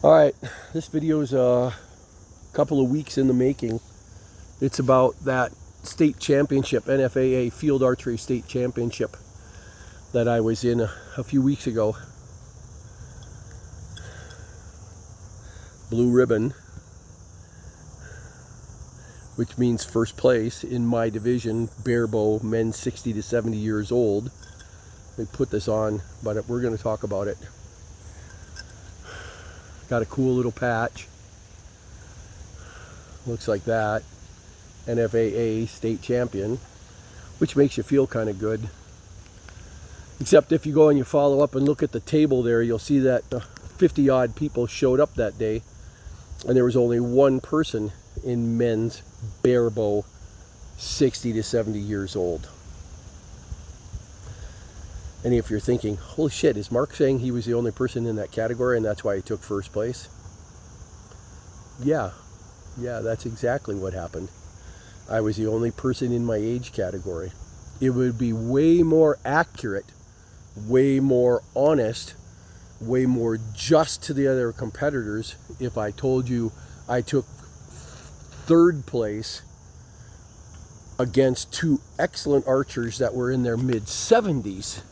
Alright, this video is a couple of weeks in the making. It's about that state championship, Nfaa Field Archery State Championship that I was in a few weeks ago. Blue ribbon, which means first place in my division, barebow, men 60 to 70 years old. They put this on, but we're going to talk about it. Got a cool little patch. Looks like that. Nfaa state champion, which makes you feel kind of good. Except if you go and you follow up and look at the table there, you'll see that 50 odd people showed up that day, and there was only one person in men's barebow 60 to 70 years old. And if you're thinking, holy shit, is Mark saying he was the only person in that category and that's why he took first place? Yeah, that's exactly what happened. I was the only person in my age category. It would be way more accurate, way more honest, way more just to the other competitors if I told you I took third place against two excellent archers that were in their mid-70s,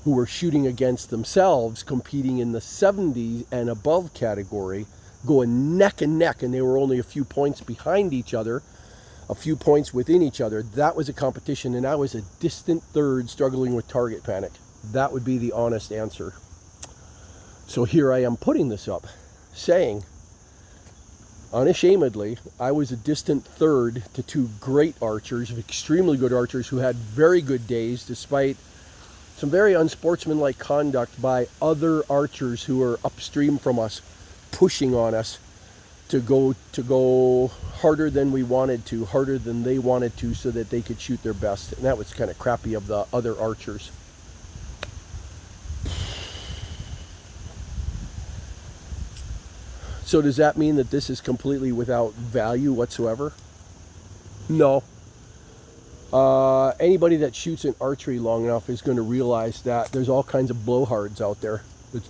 who were shooting against themselves, competing in the 70 and above category, going neck and neck, and they were only a few points behind each other, a few points within each other. That was a competition, and I was a distant third struggling with target panic. That would be the honest answer. So here I am putting this up, saying, unashamedly, I was a distant third to two great archers, extremely good archers, who had very good days despite some very unsportsmanlike conduct by other archers who were upstream from us, pushing on us to go harder than we wanted to, harder than they wanted to, so that they could shoot their best. And that was kind of crappy of the other archers. So does that mean that this is completely without value whatsoever? No. Anybody that shoots in archery long enough is going to realize that there's all kinds of blowhards out there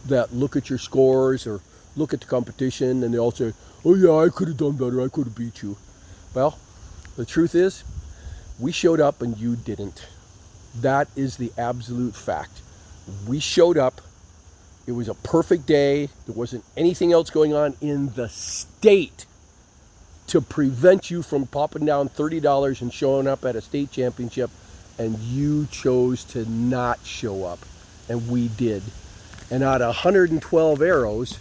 that look at your scores or look at the competition and they all say, oh yeah, I could have done better, I could have beat you. Well, the truth is, we showed up and you didn't. That is the absolute fact. We showed up. It was a perfect day. There wasn't anything else going on in the state to prevent you from popping down $30 and showing up at a state championship, and you chose to not show up, and we did. And out of 112 arrows,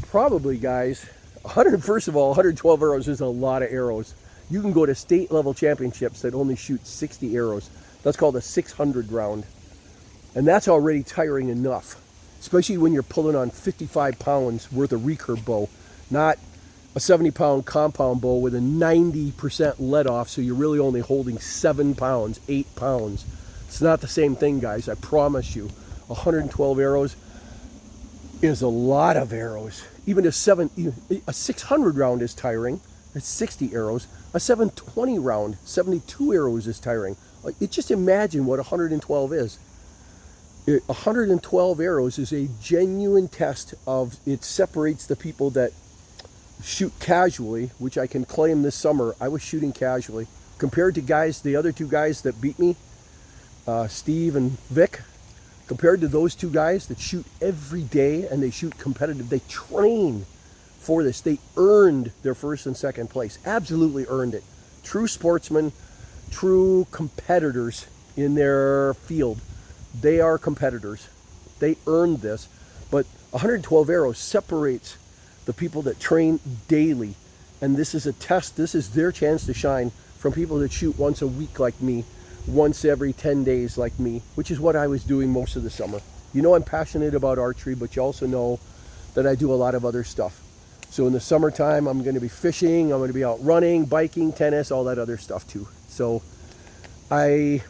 probably, guys, first of all, 112 arrows is a lot of arrows. You can go to state level championships that only shoot 60 arrows. That's called a 600 round, and that's already tiring enough, especially when you're pulling on 55 pounds worth of recurve bow, not a 70-pound compound bow with a 90% let off, so you're really only holding 7 pounds, 8 pounds. It's not the same thing, guys, I promise you. 112 arrows is a lot of arrows. Even a 600 round is tiring. It's 60 arrows. A 720 round, 72 arrows is tiring. Just imagine what 112 is. 112 arrows is a genuine test of, it separates the people that shoot casually, which I can claim this summer I was shooting casually, compared to the other two guys that beat me, Steve and Vic. Compared to those two guys that shoot every day and they shoot competitive, they train for this. They earned their first and second place, absolutely earned it. True sportsmen, true competitors in their field. They are competitors. They earned this. But 112 arrows separates the people that train daily, and this is a test. This is their chance to shine from people that shoot once a week like me, once every 10 days like me, which is what I was doing most of the summer. You know I'm passionate about archery, but you also know that I do a lot of other stuff. So in the summertime, I'm going to be fishing, I'm going to be out running, biking, tennis, all that other stuff too. So I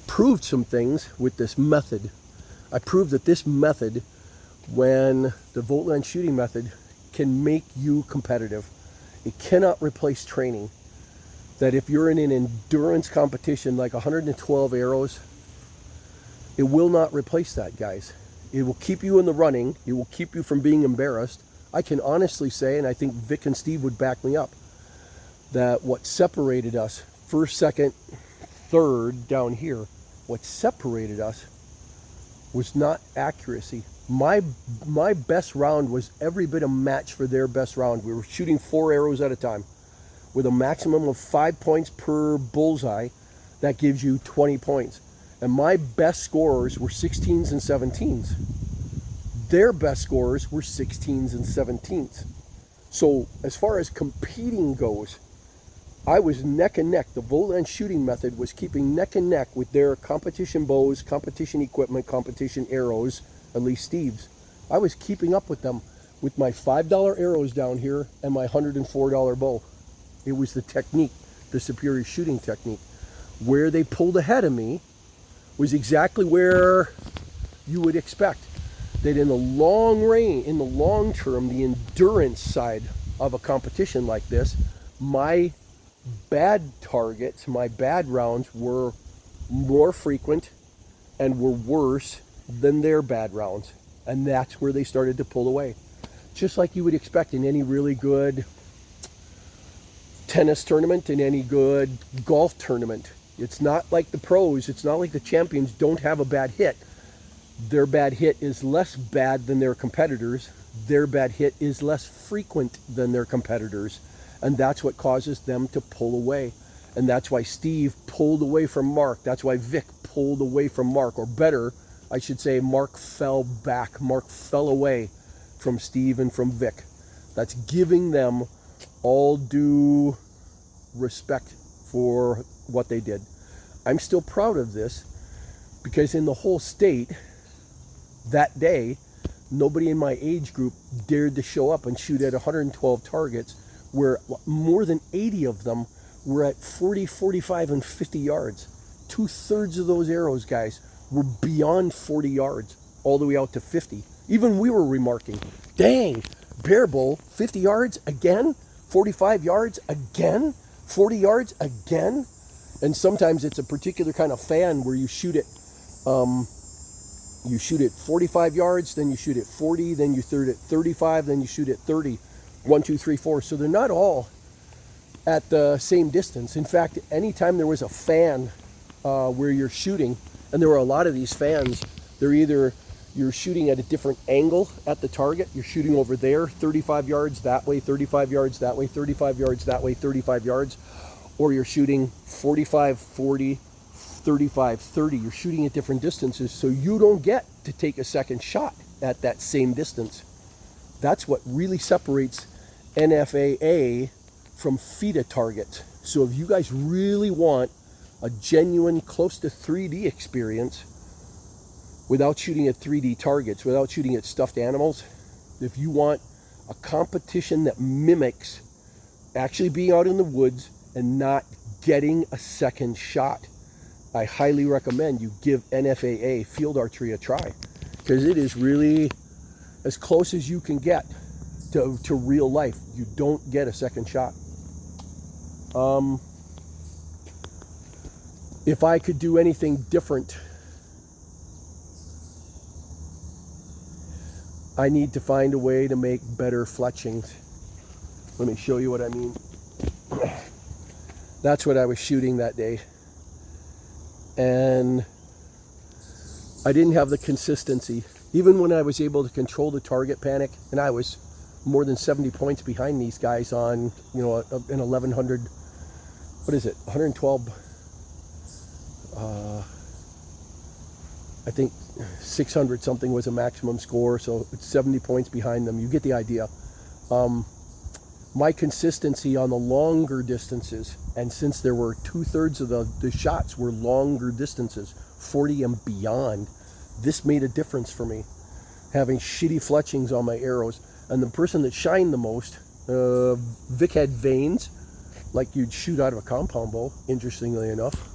proved some things with this method. I proved that this method, when the Voltland shooting method, can make you competitive. It cannot replace training. That if you're in an endurance competition like 112 arrows, it will not replace that, guys. It will keep you in the running. It will keep you from being embarrassed. I can honestly say, and I think Vic and Steve would back me up, that what separated us, first, second, third down here, what separated us was not accuracy. My best round was every bit a match for their best round. We were shooting 4 arrows at a time with a maximum of 5 points per bullseye. That gives you 20 points. And my best scorers were 16s and 17s. Their best scorers were 16s and 17s. So as far as competing goes, I was neck and neck. The Volant shooting method was keeping neck and neck with their competition bows, competition equipment, competition arrows, at least Steve's. I was keeping up with them with my $5 arrows down here and my $104 bow. It was the technique, the superior shooting technique. Where they pulled ahead of me was exactly where you would expect. That in the long range, in the long term, the endurance side of a competition like this, my bad targets, my bad rounds were more frequent and were worse than their bad rounds. And that's where they started to pull away. Just like you would expect in any really good tennis tournament, in any good golf tournament. It's not like the pros, it's not like the champions don't have a bad hit. Their bad hit is less bad than their competitors. Their bad hit is less frequent than their competitors. And that's what causes them to pull away. And that's why Steve pulled away from Mark. That's why Vic pulled away from Mark. Or better, I should say, Mark fell back. Mark fell away from Steve and from Vic. That's giving them all due respect for what they did. I'm still proud of this because in the whole state that day, nobody in my age group dared to show up and shoot at 112 targets, where more than 80 of them were at 40, 45, and 50 yards. 2/3 of those arrows, guys, were beyond 40 yards, all the way out to 50. Even we were remarking, dang, bear bow, 50 yards again? 45 yards again? 40 yards again? And sometimes it's a particular kind of fan where you shoot it 45 yards, then you shoot it 40, then you third it 35, then you shoot it 30. 1, 2, 3, 4. So they're not all at the same distance. In fact, anytime there was a fan where you're shooting, and there were a lot of these fans, they're either you're shooting at a different angle at the target, you're shooting over there, 35 yards that way, 35 yards that way, 35 yards that way, 35 yards, or you're shooting 45, 40, 35, 30. You're shooting at different distances, so you don't get to take a second shot at that same distance. That's what really separates Nfaa from FITA targets. So if you guys really want a genuine, close to 3D experience without shooting at 3D targets, without shooting at stuffed animals, if you want a competition that mimics actually being out in the woods and not getting a second shot, I highly recommend you give Nfaa field archery a try, because it is really as close as you can get to real life. You don't get a second shot. If I could do anything different, I need to find a way to make better fletchings. Let me show you what I mean. That's what I was shooting that day. And I didn't have the consistency. Even when I was able to control the target panic, and I was more than 70 points behind these guys on, an 1100, what is it, 112, I think 600 something was a maximum score, so it's 70 points behind them. You get the idea. My consistency on the longer distances, and since there were 2/3 of the shots were longer distances, 40 and beyond, this made a difference for me. Having shitty fletchings on my arrows. And the person that shined the most, Vic had veins, like you'd shoot out of a compound bow, interestingly enough.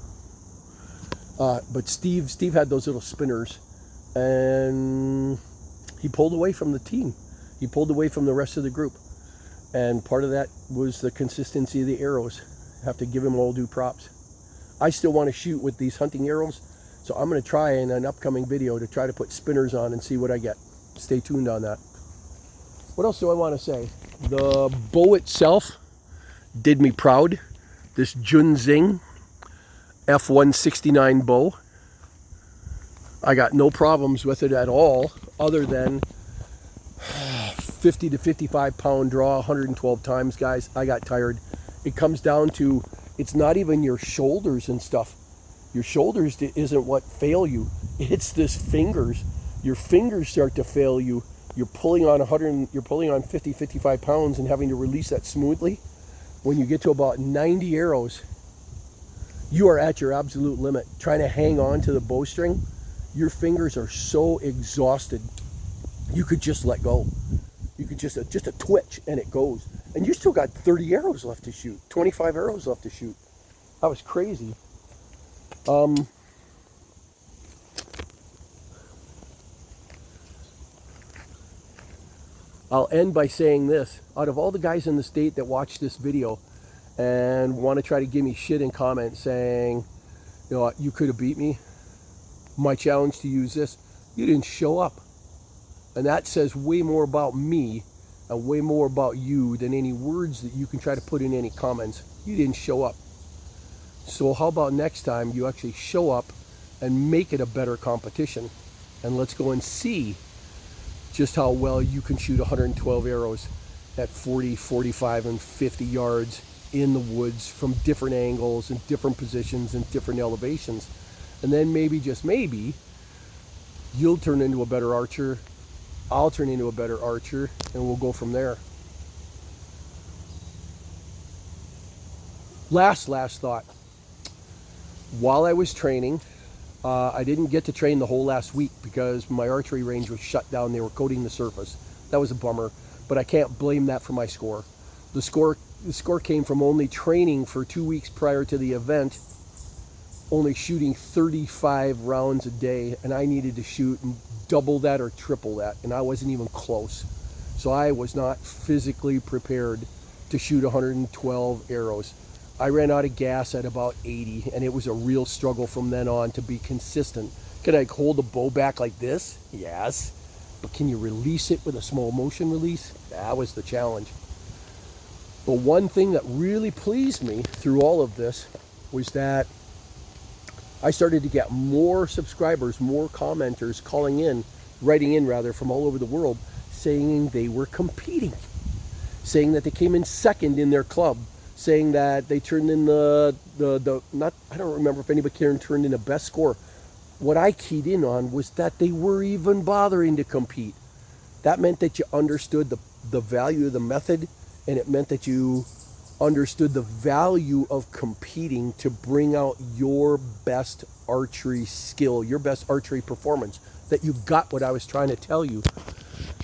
But Steve had those little spinners, and he pulled away from the team. He pulled away from the rest of the group. And part of that was the consistency of the arrows. I have to give him all due props. I still want to shoot with these hunting arrows So I'm going to try in an upcoming video to try to put spinners on and see what I get. Stay tuned on that. What else do I want to say? The bow itself did me proud. This Junzing F169 bow. I got no problems with it at all, other than 50 to 55 pound draw 112 times, guys. I got tired. It comes down to, it's not even your shoulders and stuff. Your shoulders isn't what fail you. It's this fingers. Your fingers start to fail you. You're pulling on 50, 55 pounds and having to release that smoothly. When you get to about 90 arrows, you are at your absolute limit. Trying to hang on to the bowstring, your fingers are so exhausted, you could just let go. You could just a twitch and it goes. And you still got 30 arrows left to shoot, 25 arrows left to shoot. That was crazy. I'll end by saying this. Out of all the guys in the state that watch this video and want to try to give me shit in comments saying, you know, you could have beat me, my challenge to use this, you didn't show up. And that says way more about me and way more about you than any words that you can try to put in any comments. You didn't show up. So how about next time you actually show up and make it a better competition? And let's go and see just how well you can shoot 112 arrows at 40, 45, and 50 yards in the woods from different angles and different positions and different elevations. And then maybe, just maybe, you'll turn into a better archer, I'll turn into a better archer, and we'll go from there. Last thought. While I was training, I didn't get to train the whole last week because my archery range was shut down. They were coating the surface. That was a bummer, but I can't blame that for my score. The score came from only training for 2 weeks prior to the event, only shooting 35 rounds a day, and I needed to shoot double that or triple that, and I wasn't even close. So I was not physically prepared to shoot 112 arrows. I ran out of gas at about 80, and it was a real struggle from then on to be consistent. Can I hold the bow back like this? Yes. But can you release it with a small motion release? That was the challenge. But one thing that really pleased me through all of this was that I started to get more subscribers, more commenters writing in rather, from all over the world, saying they were competing, saying that they came in second in their club, saying that they turned in I don't remember if anybody turned in a best score. What I keyed in on was that they were even bothering to compete. That meant that you understood the value of the method, and it meant that you understood the value of competing to bring out your best archery skill, your best archery performance, that you got what I was trying to tell you.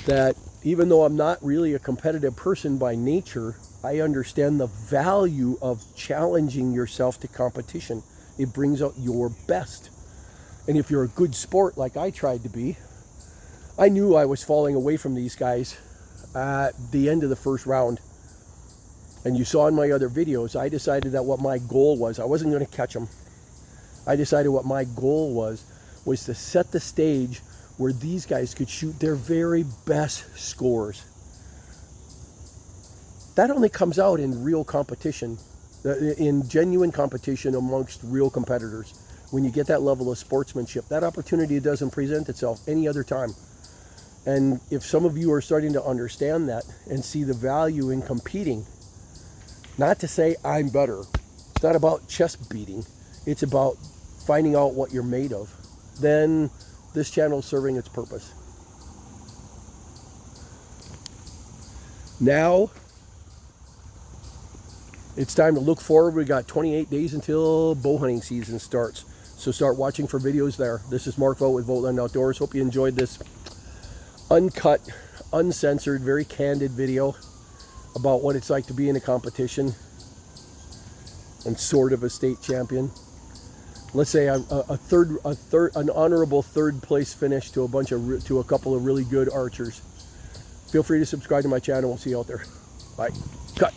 That even though I'm not really a competitive person by nature, I understand the value of challenging yourself to competition. It brings out your best. And if you're a good sport like I tried to be, I knew I was falling away from these guys at the end of the first round. And you saw in my other videos, I decided that what my goal was, I wasn't going to catch them. I decided what my goal was to set the stage where these guys could shoot their very best scores. That only comes out in real competition, in genuine competition amongst real competitors. When you get that level of sportsmanship, that opportunity doesn't present itself any other time. And if some of you are starting to understand that and see the value in competing, not to say I'm better, it's not about chest beating, it's about finding out what you're made of, then this channel is serving its purpose. Now, it's time to look forward. We got 28 days until bow hunting season starts. So start watching for videos there. This is Mark Vogt with Vogtland Outdoors. Hope you enjoyed this uncut, uncensored, very candid video about what it's like to be in a competition and sort of a state champion. Let's say an honorable third place finish to a couple of really good archers. Feel free to subscribe to my channel. We'll see you out there. Bye. Cut.